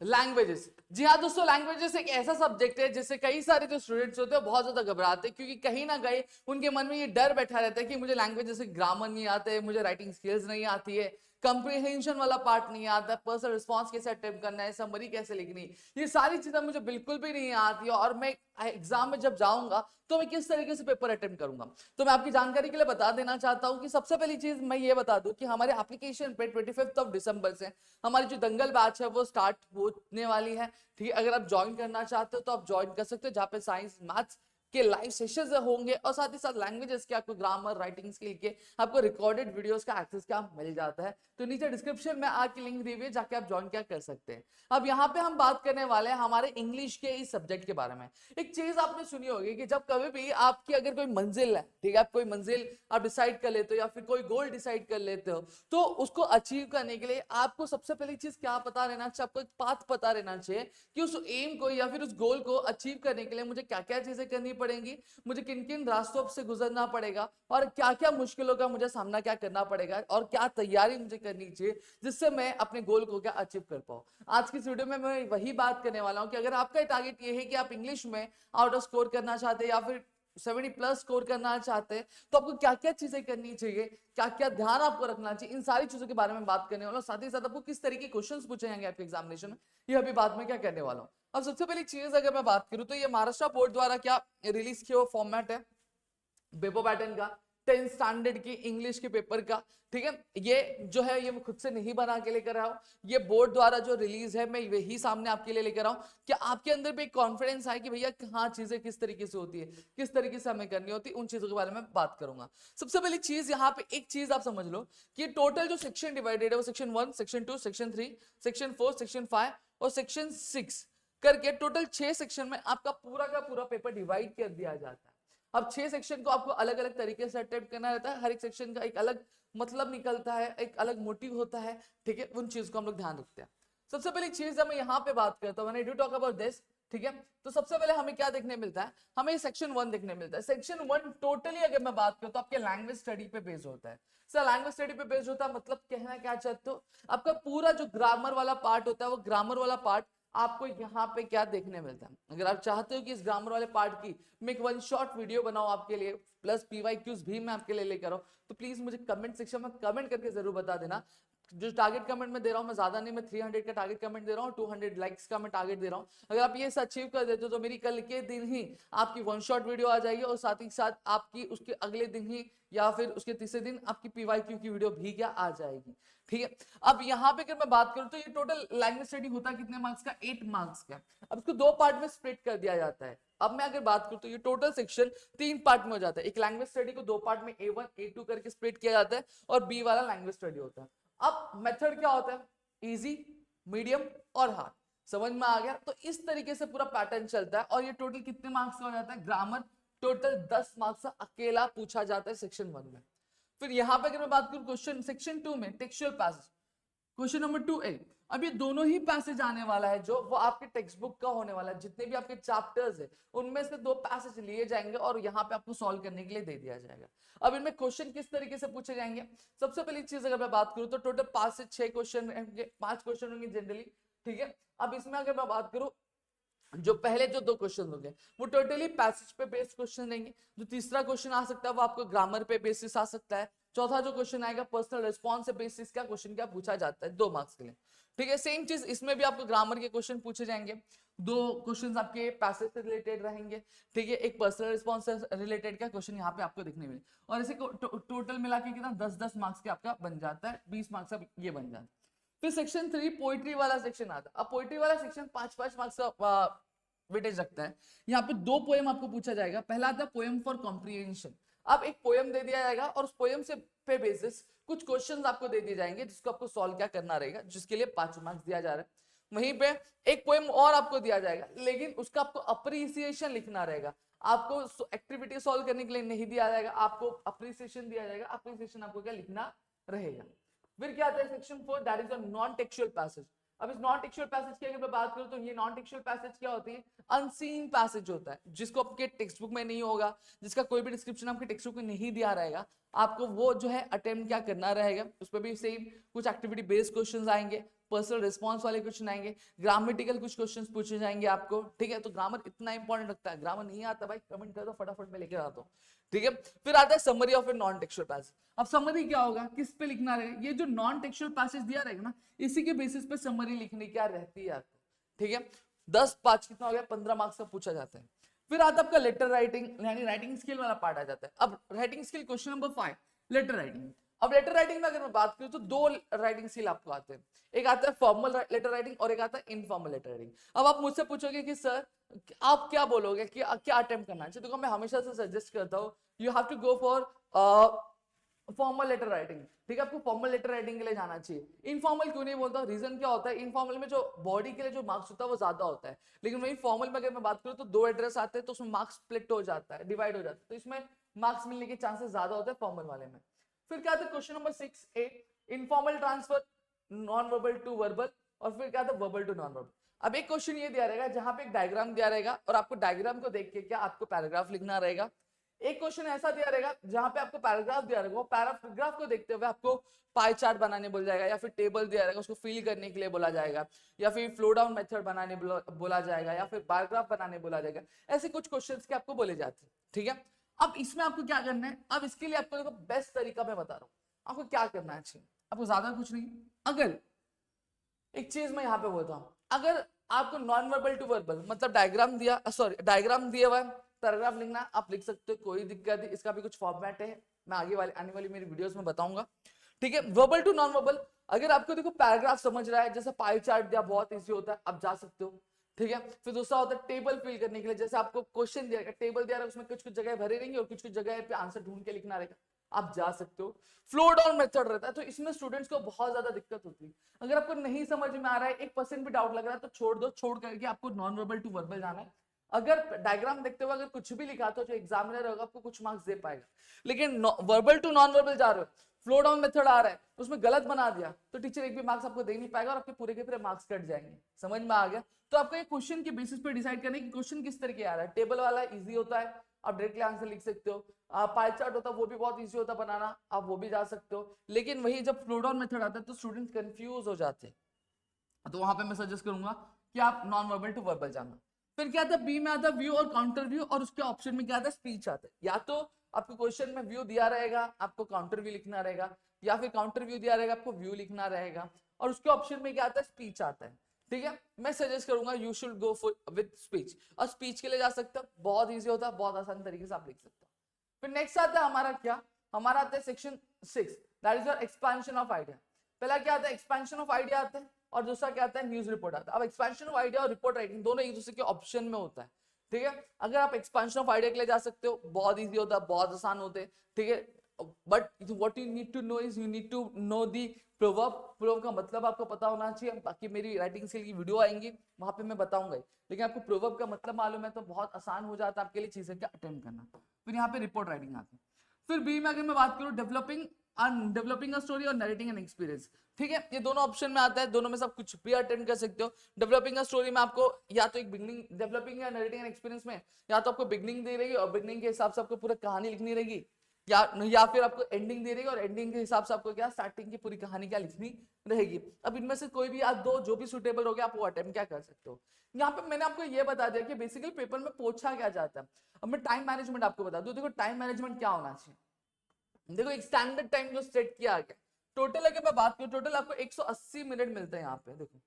Languages. जी हाँ दोस्तों, languages एक ऐसा सब्जेक्ट है जिससे कई सारे जो स्टूडेंट्स होते हैं बहुत ज्यादा घबराते हैं, क्योंकि कहीं ना कहीं उनके मन में ये डर बैठा रहता है कि मुझे लैंग्वेज जैसे ग्रामर नहीं आते, मुझे राइटिंग स्किल्स नहीं आती है, कंप्रीहेंशन वाला पार्ट नहीं आता, पर्सनल रिस्पॉन्स कैसे अटेम्प्ट करना है, समरी कैसे लिखनी, ये सारी चीजें मुझे बिल्कुल भी नहीं आती, और मैं एग्जाम में जब जाऊंगा तो मैं किस तरीके से पेपर अटेम्प्ट करूंगा। तो मैं आपकी जानकारी के लिए बता देना चाहता हूं कि सबसे पहली चीज मैं ये बता दूं कि हमारे एप्लीकेशन पे 25 दिसंबर से हमारी जो दंगल बैच है वो स्टार्ट होने वाली है। ठीक है, अगर आप ज्वाइन करना चाहते हो तो आप ज्वाइन कर सकते हो, जहाँ पे साइंस मैथ्स के लाइव सेशंस होंगे, और साथ ही साथ लैंग्वेजेस के आपको ग्रामर राइटिंग स्किल के आपको रिकॉर्डेड वीडियोस का एक्सेस क्या मिल जाता है। तो नीचे डिस्क्रिप्शन में आपकी लिंक दी हुई है, जाके आप ज्वाइन क्या कर सकते हैं। अब यहाँ पे हम बात करने वाले हैं हमारे इंग्लिश के इस सब्जेक्ट के बारे में। एक चीज आपने सुनी होगी कि जब कभी भी आपकी अगर कोई मंजिल है, ठीक है, आप कोई मंजिल आप डिसाइड कर लेते हो या फिर कोई गोल डिसाइड कर लेते हो, तो उसको अचीव करने के लिए आपको सबसे पहली चीज क्या पता रहना चाहिए, आपको एक पाथ पता रहना चाहिए कि उस एम को या फिर उस गोल को अचीव करने के लिए मुझे क्या क्या चीजें करनी पड़ेंगी, मुझे किन किन रास्तों से गुजरना पड़ेगा, और क्या क्या मुश्किलों का मुझे सामना क्या करना पड़ेगा, और क्या तैयारी मुझे करनी चाहिए जिससे मैं अपने गोल को क्या अचीव कर पाऊं। आज की इस वीडियो में मैं वही बात करने वाला हूं कि अगर आपका टारगेट ये है कि आप इंग्लिश में आउट ऑफ स्कोर करना चाहते हैं या फिर 70+ स्कोर करना चाहते हैं, तो आपको क्या क्या चीजें करनी चाहिए, क्या क्या ध्यान आपको रखना चाहिए, इन सारी चीजों के बारे में बात करने वाला हूं। साथ ही साथ आपको किस तरीके के क्वेश्चंस पूछे जाएंगे आपके एग्जामिनेशन में, ये अभी बाद में क्या करने वाला हूं। अब सबसे पहली चीज अगर मैं बात करूं तो ये महाराष्ट्र बोर्ड द्वारा क्या रिलीज किया हुआ फॉर्मेट है पेपर पैटर्न का, 10 स्टैंडर्ड की इंग्लिश के पेपर का। ठीक है, ये जो है ये मैं खुद से नहीं बना के लेकर आया हूं, ये बोर्ड द्वारा जो रिलीज है मैं वही सामने आपके लिए लेकर आऊं, कि आपके अंदर भी एक कॉन्फिडेंस आए कि भैया हाँ चीजें किस तरीके से होती है, किस तरीके से हमें करनी होती है, उन चीजों के बारे में बात करूंगा। सबसे पहली चीज यहाँ पे एक चीज आप समझ लो कि टोटल जो सेक्शन डिवाइडेड है वो section 1, section 2, section 3, section 4, section 5 और सेक्शन 6 करके टोटल 6 सेक्शन में आपका पूरा का पूरा पेपर डिवाइड कर दिया जाता है। अब 6 सेक्शन को आपको अलग अलग तरीके से अटेम्प्ट करना रहता है, हर एक सेक्शन का एक अलग मतलब निकलता है, एक अलग मोटिव होता है। ठीक है, उन चीज को हम लोग ध्यान रखते हैं। सबसे पहली चीज जब मैं यहाँ पे बात करता हूँ, टू टॉक अबाउट दिस, ठीक है, तो सबसे पहले हमें क्या देखने मिलता है, हमें सेक्शन 1 देखने मिलता है। सेक्शन 1 टोटली अगर मैं बात करूं तो आपके लैंग्वेज स्टडी पे बेस्ड होता है। सर लैंग्वेज स्टडी पे बेस्ड होता है मतलब कहना क्या चाहते हो, आपका पूरा जो ग्रामर वाला पार्ट होता है वो ग्रामर वाला पार्ट आपको यहाँ पे क्या देखने मिलता है। अगर आप चाहते हो कि इस ग्रामर वाले पार्ट की मैं एक 1 शॉट वीडियो बनाऊं आपके लिए, प्लस पीवाईक्यूज भी मैं आपके लिए लेकर आऊं, तो प्लीज मुझे कमेंट सेक्शन में कमेंट करके जरूर बता देना। जो टारगेट कमेंट में दे रहा हूं मैं ज्यादा नहीं, मैं 300 का टारगेट कमेंट दे रहा हूं, 200 लाइक्स का मैं टारगेट दे रहा हूं। अगर आप ये अचीव कर देते हो तो मेरी कल के दिन ही आपकी 1 शॉट वीडियो आ जाएगी, और साथ ही साथ आपकी उसके अगले दिन ही या फिर उसके तीसरे दिन आपकी पीवाईक्यू की वीडियो भी क्या आ जाएगी। ठीक है, अब यहाँ पे अगर मैं बात करूं तो ये टोटल लैंग्वेज स्टडी होता है कितने मार्क्स का, 8 मार्क्स का। अब इसको 2 पार्ट में स्प्लिट कर दिया जाता है। अब मैं अगर बात करूं तो ये टोटल सेक्शन 3 पार्ट में हो जाता है। एक लैंग्वेज स्टडी को 2 पार्ट में A1 A2 करके स्प्लिट किया जाता है, और बी वाला लैंग्वेज स्टडी होता है। अब मेथड क्या होता है, इजी, मीडियम और हार्ड, समझ में आ गया। तो इस तरीके से पूरा पैटर्न चलता है, और ये टोटल कितने मार्क्स का हो जाता है, ग्रामर टोटल 10 मार्क्स का अकेला पूछा जाता है सेक्शन 1 में। फिर यहां पे अगर मैं बात करूं क्वेश्चन सेक्शन 2 में textual passage, question number 2A, अब ये दोनों ही पैसेज आने वाला है जो वो आपके टेक्स्ट बुक का होने वाला है। जितने भी आपके चैप्टर्स है उनमें से 2 पैसेज लिए जाएंगे और यहाँ पे आपको सॉल्व करने के लिए दे दिया जाएगा। अब इनमें क्वेश्चन किस तरीके से पूछे जाएंगे, सबसे पहली चीज अगर मैं बात करूं तो टोटल 5 से 6 क्वेश्चन होंगे, 5 क्वेश्चन होंगे जनरली। ठीक है, अब इसमें अगर मैं बात करूं जो पहले जो 2 क्वेश्चन होंगे वो टोटली पैसेज पे बेस्ड क्वेश्चन रहेंगे। जो तीसरा क्वेश्चन आ सकता है वो आपको ग्रामर पे बेसिस आ सकता है। चौथा जो क्वेश्चन आएगा पर्सनल रिस्पॉन्स से बेसिस का क्वेश्चन क्या पूछा जाता है 2 मार्क्स के लिए। ठीक है, सेम चीज इसमें भी आपको ग्रामर के क्वेश्चन पूछे जाएंगे। 2 क्वेश्चन आपके पैसेज से रिलेटेड रहेंगे। ठीक है, एक पर्सनल रिस्पॉन्स से रिलेटेड का क्वेश्चन यहाँ पे आपको देखने मिले, और इसे टोटल मिला के कितना 10-10 मार्क्स के आपका बन जाता है, 20 मार्क्स का ये बन जाता है। फिर सेक्शन 3 पोइट्री वाला सेक्शन आता है। अब पोइट्री वाला सेक्शन 5-5 मार्क्स का वेटेज रखता है। यहाँ पे 2 पोएम आपको पूछा जाएगा। पहला आता है पोएम फॉर कॉम्प्रिहेंशन। अब एक पोएम दे दिया जाएगा और उस पोएम से पे बेसिस कुछ क्वेश्चंस आपको दे दिए जाएंगे जिसको आपको सॉल्व क्या करना रहेगा, जिसके लिए 5 मार्क्स दिया जा रहा है। वहीं पे एक पोएम और आपको दिया जाएगा, लेकिन उसका आपको अप्रिसिएशन लिखना रहेगा। आपको एक्टिविटी सॉल्व करने के लिए नहीं दिया जाएगा, आपको अप्रिसिएशन दिया जाएगा। अप्रिसिएशन आपको क्या लिखना रहेगा। फिर क्या आता है section 4, that is a non textual passage. अब इस नॉन टेक्सुअल पैसेज की अगर मैं बात करूं तो ये नॉन टेक्सुअल पैसेज क्या होती है, अनसीन पैसेज होता है, जिसको आपके टेक्स्ट बुक में नहीं होगा, जिसका कोई भी डिस्क्रिप्शन आपके टेक्स्ट बुक में नहीं दिया रहेगा। आपको वो जो है अटेम्प्ट क्या करना रहेगा, उस पर भी सेम कुछ एक्टिविटी बेस्ड क्वेश्चंस आएंगे। पर्सनल रिस्पॉन्स वाले क्वेश्चन आएंगे, ग्रामेटिकल कुछ क्वेश्चन पूछे जाएंगे आपको, ठीक है। तो ग्रामर इतना इंपॉर्टेंट लगता है, ग्रामर नहीं आता भाई कमेंट कर दो फटाफट में लेकर आता हूँ, ठीक है। फिर आता है summary of a non textual passage. अब समरी क्या होगा, किस पे लिखना रहेगा, ये जो नॉन टेक्सचुअल पैसेज दिया रहेगा ना, इसी के बेसिस पे समरी लिखनी क्या रहती है आपको, ठीक है। 10 5 कितना हो गया, 15 मार्क्स का पूछा जाता है। फिर आता है आपका लेटर राइटिंग, यानी राइटिंग स्किल वाला पार्ट आ जाता है। अब writing skill question number 5 letter writing. अब लेटर राइटिंग में अगर मैं बात करूं तो 2 राइटिंग स्किल आपको आते हैं, एक आता है फॉर्मल लेटर राइटिंग और एक आता है इनफॉर्मल लेटर राइटिंग। अब आप मुझसे पूछोगे कि सर आप क्या बोलोगे कि क्या अटेम्प्ट करना चाहिए, तो मैं हमेशा से सजेस्ट करता हूँ you have to go for formal letter writing, ठीक है। आपको फॉर्मल लेटर राइटिंग के लिए जाना चाहिए। इनफॉर्मल क्यों नहीं बोलता, रीजन क्या होता है, इनफॉर्मल में जो बॉडी के लिए जो मार्क्स होता है वो ज्यादा होता है, लेकिन वही फॉर्मल में अगर मैं बात करूं तो 2 एड्रेस आते हैं तो उसमें मार्क्स स्प्लिट हो जाता है, डिवाइड हो जाता है, तो इसमें मार्क्स मिलने के चांसेस ज्यादा होते हैं फॉर्मल वाले में। फिर क्या आता है question number 6A informal transfer non verbal to verbal, और फिर क्या आता है वर्बल टू नॉन वर्बल। अब एक क्वेश्चन ये दिया रहेगा जहां पे एक डायग्राम दिया रहेगा और आपको डायग्राम को देख के क्या आपको पैराग्राफ लिखना रहेगा। एक क्वेश्चन ऐसा दिया रहेगा जहां पे आपको पैराग्राफ दिया रहेगा, वो पैराग्राफ को देखते हुए आपको पाई चार्ट बनाने बोला जाएगा, या फिर टेबल दिया रहेगा उसको फिल करने के लिए बोला जाएगा, या फिर फ्लो डाउन मेथड बनाने बोला जाएगा, या फिर बार ग्राफ बनाने बोला जाएगा। ऐसे कुछ क्वेश्चंस के आपको बोले जाते हैं, ठीक है। अब इसमें आपको क्या करना है, अब इसके लिए आपको देखो बेस्ट तरीका मैं बता रहा हूँ, आपको क्या करना है चाहिए, आपको ज्यादा कुछ नहीं। अगर एक चीज मैं यहाँ पे बोलता हूँ, अगर आपको नॉन वर्बल टू वर्बल मतलब डायग्राम दिया, सॉरी डायग्राम दिया हुआ पैराग्राफ लिखना, आप लिख सकते हो, कोई दिक्कत नहीं। इसका भी कुछ फॉर्मेट है, मैं आने वाली मेरी वीडियोस में बताऊंगा, ठीक है। वर्बल टू नॉन वर्बल, अगर आपको देखो पैराग्राफ समझ रहा है, जैसे पाई चार्ट दिया बहुत इजी होता है, आप जा सकते हो, ठीक है। फिर दूसरा होता है टेबल फिल करने के लिए, जैसे आपको क्वेश्चन दिया टेबल दिया उसमें कुछ कुछ जगह भरे रहेंगे और कुछ कुछ जगह पे आंसर ढूंढ के लिखना रहेगा, आप जा सकते हो। फ्लो डाउन मेथड रहता है, तो इसमें स्टूडेंट्स को बहुत ज्यादा दिक्कत होती है। अगर आपको नहीं समझ में आ रहा है, 1% भी डाउट लग रहा है, तो छोड़ दो, छोड़ करके आपको नॉन वर्बल टू वर्बल जाना है। अगर डायग्राम देखते हुए अगर कुछ भी लिखा तो जो एग्जामिनर होगा आपको कुछ मार्क्स दे पाएगा, लेकिन वर्बल टू नॉन वर्बल जा रहे हो, फ्लो डाउन मेथड आ रहा है उसमें गलत बना दिया, तो टीचर एक भी मार्क्स आपको दे नहीं पाएगा और आपके पूरे के पूरे मार्क्स कट जाएंगे। समझ में आ गया। तो आपको एक क्वेश्चन के बेसिस पे डिसाइड करना है कि क्वेश्चन किस तरह के आ रहा है। टेबल वाला इजी होता है, आप डायरेक्टली आंसर लिख सकते हो। पाई चार्ट होता है वो भी बहुत इजी होता है बनाना, आप वो भी जा सकते हो। लेकिन वही जब फ्लो डाउन मेथड आता है तो स्टूडेंट कंफ्यूज हो जाते हैं, तो वहां पे मैं सजेस्ट करूंगा कि आप नॉन वर्बल टू वर्बल जाना। फिर क्या आता है बी में आता है व्यू और काउंटर व्यू, और उसके ऑप्शन में क्या आता है स्पीच आता है। या तो आपको क्वेश्चन में व्यू दिया रहेगा, आपको काउंटर व्यू लिखना रहेगा, या फिर काउंटर व्यू दिया रहेगा, आपको व्यू लिखना रहेगा, और उसके ऑप्शन में क्या आता है स्पीच आता है, ठीक है। मैं सजेस्ट करूंगा you should go for with speech, और स्पीच के लिए जा सकते हो, बहुत ईजी होता है, बहुत आसान तरीके से आप लिख सकते हो। फिर नेक्स्ट आता है हमारा क्या, हमारा आता है section 6 that is your expansion of idea. पहला क्या आता है एक्सपेंशन ऑफ आइडिया आता है, और दूसरा क्या आता है न्यूज रिपोर्ट आता है। अब एक्सपेंशन ऑफ आइडिया और रिपोर्ट राइटिंग दोनों एक दूसरे के ऑप्शन में होता है, ठीक है। अगर आप एक्सपेंशन ऑफ आइडिया के लिए जा सकते हो, बहुत इजी होता है, बहुत आसान होते हैं, ठीक है। But what you need to know is you need to know the proverb. Proverb का मतलब आपको पता होना चाहिए, बाकी मेरी राइटिंग स्किल की वीडियो आएंगी वहां पे मैं बताऊंगा, लेकिन आपको प्रोवर्ब का मतलब मालूम है तो बहुत आसान हो जाता है आपके लिए चीजें का अटेम्प्ट करना। फिर यहाँ पे रिपोर्ट राइटिंग आती है। फिर बी में अगर मैं बात करूं डेवलपिंग अ स्टोरी और नरेटिंग एन एक्सपीरियंस, ठीक है। ये दोनों ऑप्शन में आता है, दोनों में से आप कुछ भी अटेंड कर सकते हो। डेवलपिंग अ स्टोरी में आपको या तो एक बिगनिंग, डेवलपिंग या नरेटिंग एन एक्सपीरियंस में या तो आपको बिगनिंग दे रहेगी और बिगनिंग के हिसाब से आपको पूरी कहानी लिखनी रहेगी, या फिर आपको एंडिंग दे रहेगी और एंडिंग के हिसाब से आपको क्या स्टार्टिंग की पूरी कहानी क्या लिखनी रहेगी। अब इनमें से कोई भी आप दो जो भी सुटेबल हो गया आप वो अटेम्प्ट क्या कर सकते हो। यहाँ पे मैंने आपको ये बता दिया कि बेसिकली पेपर में पूछा क्या जाता है। अब मैं टाइम मैनेजमेंट आपको बता दूं, देखो टाइम मैनेजमेंट क्या होना चाहिए। देखो एक स्टैंडर्ड टाइम जो सेट किया गया, टोटल अगर मैं बात करूं टोटल आपको 180 मिनट मिलते हैं यहाँ पे, देखो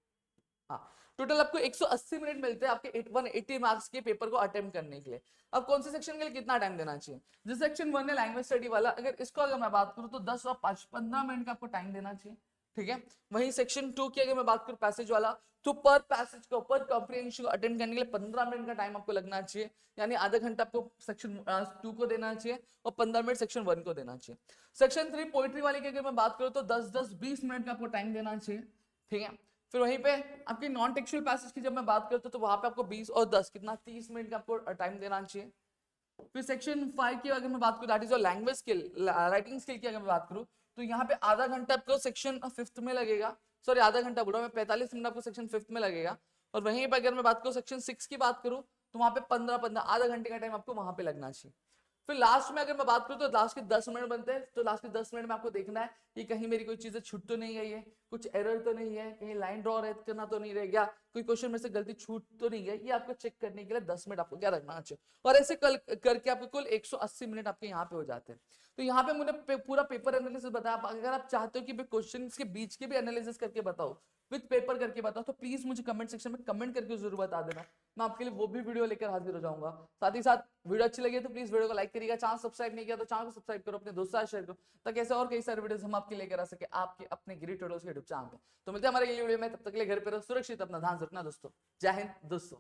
हाँ टोटल आपको 180 मिनट मिलते हैं आपके 180 मार्क्स के पेपर को अटेम्प्ट करने के लिए। अब कौन से सेक्शन के लिए कितना टाइम देना चाहिए, जो सेक्शन 1 है लैंग्वेज स्टडी वाला, अगर इसको अगर मैं बात करूं तो 10 और 15 मिनट का आपको टाइम देना चाहिए, ठीक है। वहीं सेक्शन 2 की अगर मैं बात करूं पैसेज वाला, तो पर पैसेज को पर कॉम्प्रिहेंशन को अटेंड करने के लिए 15 मिनट का टाइम आपको लगना चाहिए, यानी आधा घंटा आपको सेक्शन 2 को देना चाहिए और 15 मिनट सेक्शन 1 को देना चाहिए। सेक्शन 3 पोइट्री वाली की अगर मैं बात करूं तो 10-10-20 मिनट का आपको टाइम देना चाहिए, ठीक है। फिर वहीं पे आपकी नॉन टेक्सुअल पैसेज की जब मैं बात करता हूं तो वहां पे आपको 20 और 10 कितना 30 मिनट का आपको टाइम देना चाहिए। फिर सेक्शन 5 की अगर मैं बात करूं that is your language skill, writing skill की अगर मैं बात करूं तो यहाँ पे आधा घंटा आपको सेक्शन 5th में लगेगा, सॉरी आधा घंटा बोल रहा हूं मैं, 45 मिनट आपको सेक्शन 5th में लगेगा। और वहीं पे अगर मैं बात करूं सेक्शन 6 की बात करूं तो वहां पे 15 आधा घंटे का टाइम आपको वहां पे लगना चाहिए। फिर लास्ट में अगर मैं बात करूँ तो लास्ट के 10 मिनट बनते हैं, तो लास्ट के 10 मिनट में आपको देखना है कि कहीं मेरी कोई चीजें छूट तो नहीं गई है, कुछ एरर तो नहीं है, कहीं लाइन ड्रॉ करना तो नहीं रह गया, कोई क्वेश्चन में से गलती छूट तो नहीं गई। ये आपको चेक करने के लिए 10 मिनट आपको क्या रखना चाहिए। और ऐसे कल करके आपको कुल 180 मिनट आपके यहाँ पे हो जाते हैं। तो यहाँ पे मैंने पूरा पेपर एनालिसिस बताया। अगर आप चाहते हो कि क्वेश्चन के बीच के भी एनालिसिस करके बताओ, विद पेपर करके बताओ, तो प्लीज मुझे कमेंट सेक्शन में कमेंट करके जरूर बता देना, मैं आपके लिए वो भी वीडियो लेकर हाजिर हो जाऊंगा। साथ ही साथ वीडियो अच्छी लगी तो प्लीज वीडियो को लाइक करिएगा, चैनल सब्सक्राइब नहीं किया तो चैनल को सब्सक्राइब करो, अपने दोस्तों शेयर करो, ताकि ऐसे और कई सारे वीडियोस हम आपके लेकर आ सके आपके अपने गिरी ट्यूटोरियल्स के यूट्यूब चैनल पे। तो मिलते हैं हमारे अगली वीडियो में, तब तक के लिए घर पे रहो सुरक्षित, अपना ध्यान रखना दोस्तों। जय हिंद दोस्तों।